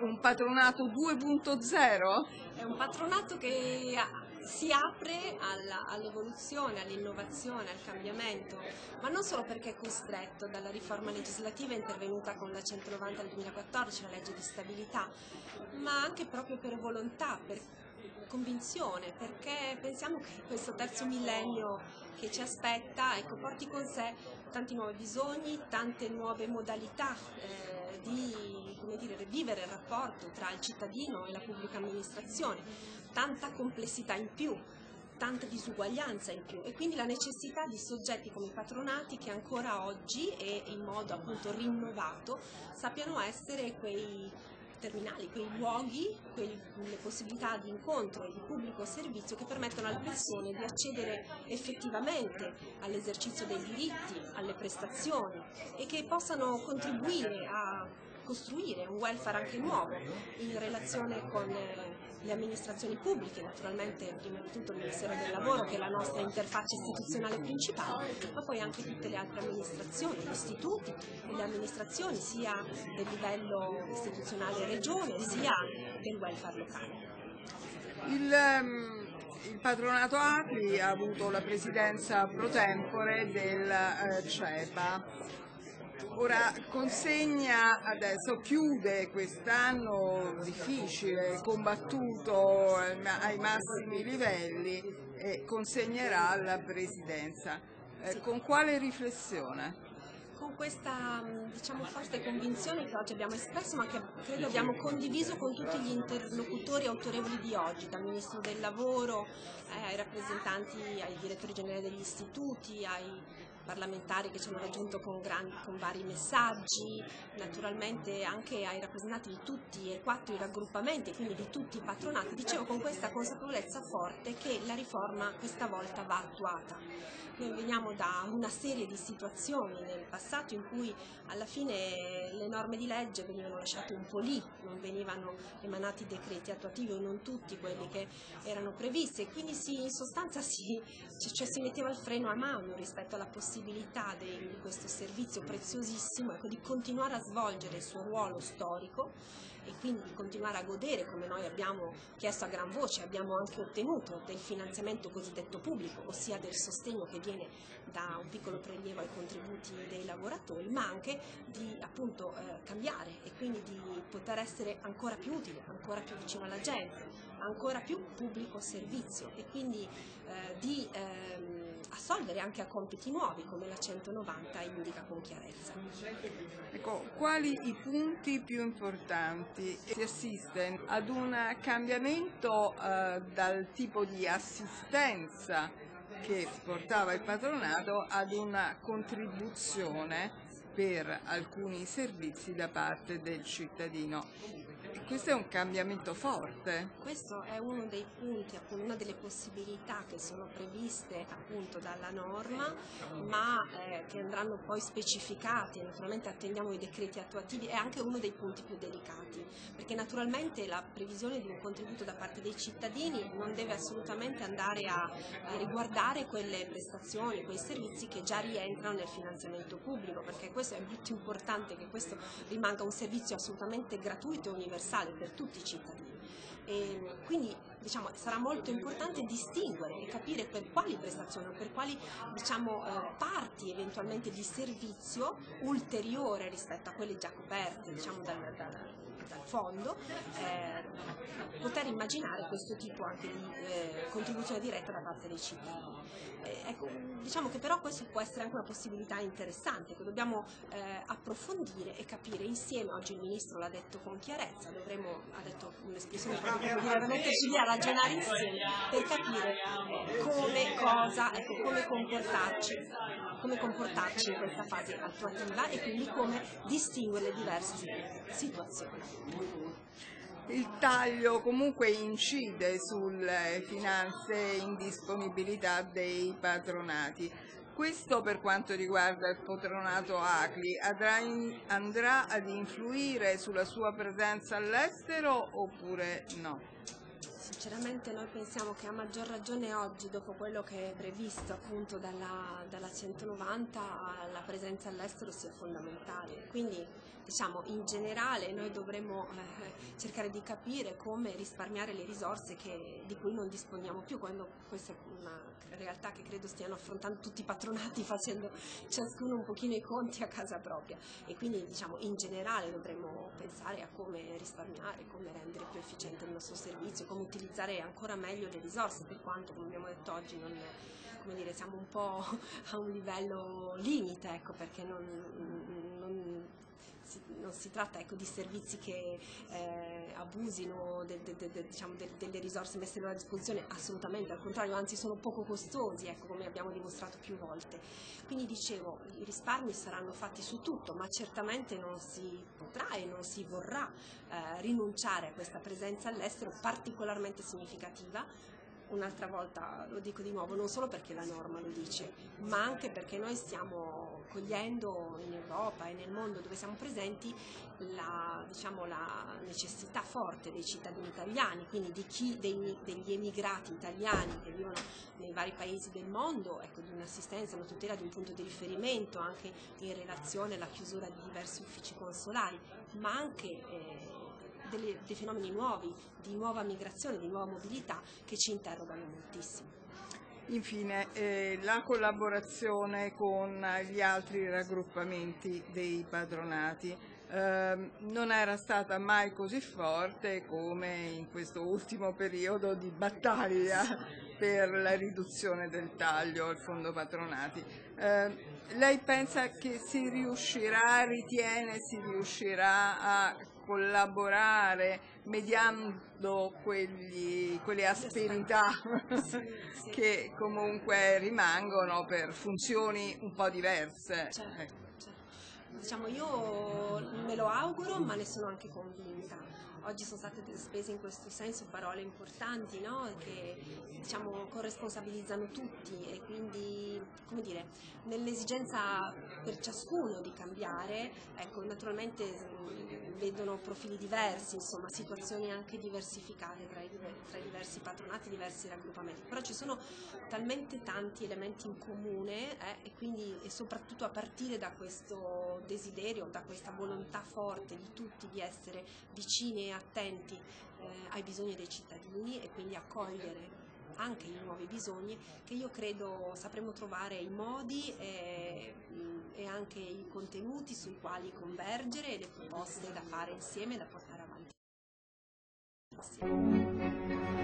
un patronato 2.0? È un patronato che si apre all'evoluzione, all'innovazione, al cambiamento, ma non solo perché è costretto dalla riforma legislativa intervenuta con la 190 del 2014, la legge di stabilità, ma anche proprio per volontà, per convinzione, perché pensiamo che questo terzo millennio che ci aspetta, ecco, porti con sé tanti nuovi bisogni, tante nuove modalità di, come dire, vivere il rapporto tra il cittadino e la pubblica amministrazione, tanta complessità in più, tanta disuguaglianza in più, e quindi la necessità di soggetti come i patronati che ancora oggi e in modo appunto rinnovato sappiano essere quei terminali, quei luoghi, le possibilità di incontro e di pubblico servizio che permettono alle persone di accedere effettivamente all'esercizio dei diritti, alle prestazioni, e che possano contribuire a costruire un welfare anche nuovo in relazione con le amministrazioni pubbliche, naturalmente prima di tutto il Ministero del Lavoro, che è la nostra interfaccia istituzionale principale, ma poi anche tutte le altre amministrazioni, gli istituti e le amministrazioni sia del livello istituzionale regione sia del welfare locale. Il patronato ACLI ha avuto la presidenza pro tempore del CEPA. Ora consegna adesso, chiude quest'anno difficile, combattuto ai massimi livelli, e consegnerà la presidenza. Con quale riflessione? Con questa diciamo forte convinzione che oggi abbiamo espresso, ma che credo abbiamo condiviso con tutti gli interlocutori autorevoli di oggi, dal Ministro del Lavoro ai rappresentanti, ai direttori generali degli istituti, ai parlamentari che ci hanno raggiunto con vari messaggi, naturalmente anche ai rappresentanti di tutti e 4 i raggruppamenti, quindi di tutti i patronati. Dicevo, con questa consapevolezza forte che la riforma questa volta va attuata. Noi veniamo da una serie di situazioni nel passato in cui alla fine le norme di legge venivano lasciate un po' lì, non venivano emanati decreti attuativi, o non tutti quelli che erano previsti, e quindi in sostanza si metteva il freno a mano rispetto alla possibilità di questo servizio preziosissimo, ecco, di continuare a svolgere il suo ruolo storico, e quindi di continuare a godere, come noi abbiamo chiesto a gran voce, abbiamo anche ottenuto, del finanziamento cosiddetto pubblico, ossia del sostegno che viene da un piccolo prelievo ai contributi dei lavoratori, ma anche di appunto cambiare, e quindi di poter essere ancora più utile, ancora più vicino alla gente, ancora più pubblico servizio, e quindi di assolvere anche a compiti nuovi come la 190 indica con chiarezza. Ecco, quali i punti più importanti? Si assiste ad un cambiamento dal tipo di assistenza che portava il patronato ad una contribuzione per alcuni servizi da parte del cittadino. Questo è un cambiamento forte. Questo è uno dei punti, appunto, una delle possibilità che sono previste appunto dalla norma, ma che andranno poi specificati. Naturalmente attendiamo i decreti attuativi, è anche uno dei punti più delicati, perché naturalmente la previsione di un contributo da parte dei cittadini non deve assolutamente andare a riguardare quelle prestazioni, quei servizi che già rientrano nel finanziamento pubblico, perché questo è molto importante, che questo rimanga un servizio assolutamente gratuito e universale per tutti i cittadini. E quindi diciamo, sarà molto importante distinguere e capire per quali prestazioni o per quali parti eventualmente di servizio ulteriore rispetto a quelle già coperte dal fondo, poter immaginare questo tipo anche di contribuzione diretta da parte dei cittadini. Ecco, diciamo che però questo può essere anche una possibilità interessante che dobbiamo approfondire e capire insieme. Oggi il Ministro l'ha detto con chiarezza, ha detto un'espressione proprio che dobbiamo metterci lì a ragionare insieme per capire come comportarci in questa fase attuativa, e quindi come distinguere le diverse situazioni. Il taglio comunque incide sulle finanze in disponibilità dei patronati. Questo per quanto riguarda il patronato ACLI andrà ad influire sulla sua presenza all'estero oppure no? Sinceramente noi pensiamo che a maggior ragione oggi, dopo quello che è previsto appunto dalla 190, la presenza all'estero sia fondamentale. Quindi diciamo in generale noi dovremmo cercare di capire come risparmiare le risorse di cui non disponiamo più, quando questa è una realtà che credo stiano affrontando tutti i patronati, facendo ciascuno un pochino i conti a casa propria, e quindi diciamo in generale dovremmo pensare a come risparmiare, come rendere più efficiente il nostro servizio, come utilizzare ancora meglio le risorse, per quanto, come abbiamo detto oggi, come dire, siamo un po' a un livello limite, ecco, perché non si tratta, ecco, di servizi che abusino diciamo, delle risorse messe a loro disposizione, assolutamente, al contrario, anzi sono poco costosi, ecco, come abbiamo dimostrato più volte. Quindi dicevo, i risparmi saranno fatti su tutto, ma certamente non si potrà e non si vorrà rinunciare a questa presenza all'estero particolarmente significativa. Un'altra volta lo dico di nuovo, non solo perché la norma lo dice, ma anche perché noi stiamo cogliendo in Europa e nel mondo dove siamo presenti diciamo, la necessità forte dei cittadini italiani, quindi degli emigrati italiani che vivono nei vari paesi del mondo, ecco, di un'assistenza, una tutela, di un punto di riferimento anche in relazione alla chiusura di diversi uffici consolari, ma anche dei fenomeni nuovi, di nuova migrazione, di nuova mobilità, che ci interrogano moltissimo. Infine, la collaborazione con gli altri raggruppamenti dei patronati non era stata mai così forte come in questo ultimo periodo di battaglia per la riduzione del taglio al fondo patronati. Lei pensa che ritiene si riuscirà a collaborare mediando quelle asperità Sì. che comunque rimangono per funzioni un po' diverse? Certo, Ecco. certo. Diciamo, io me lo auguro, ma ne sono anche convinta. Oggi sono state spese in questo senso parole importanti, no? Che diciamo corresponsabilizzano tutti, e quindi, come dire, nell'esigenza per ciascuno di cambiare, ecco, naturalmente vedono profili diversi, insomma, situazioni anche diversificate tra i diversi patronati, diversi raggruppamenti, però ci sono talmente tanti elementi in comune, e soprattutto a partire da questo desiderio, da questa volontà forte di tutti di essere vicini e attenti ai bisogni dei cittadini, e quindi accogliere anche i nuovi bisogni, che io credo sapremo trovare i modi e anche i contenuti sui quali convergere, e le proposte da fare insieme, da portare avanti insieme.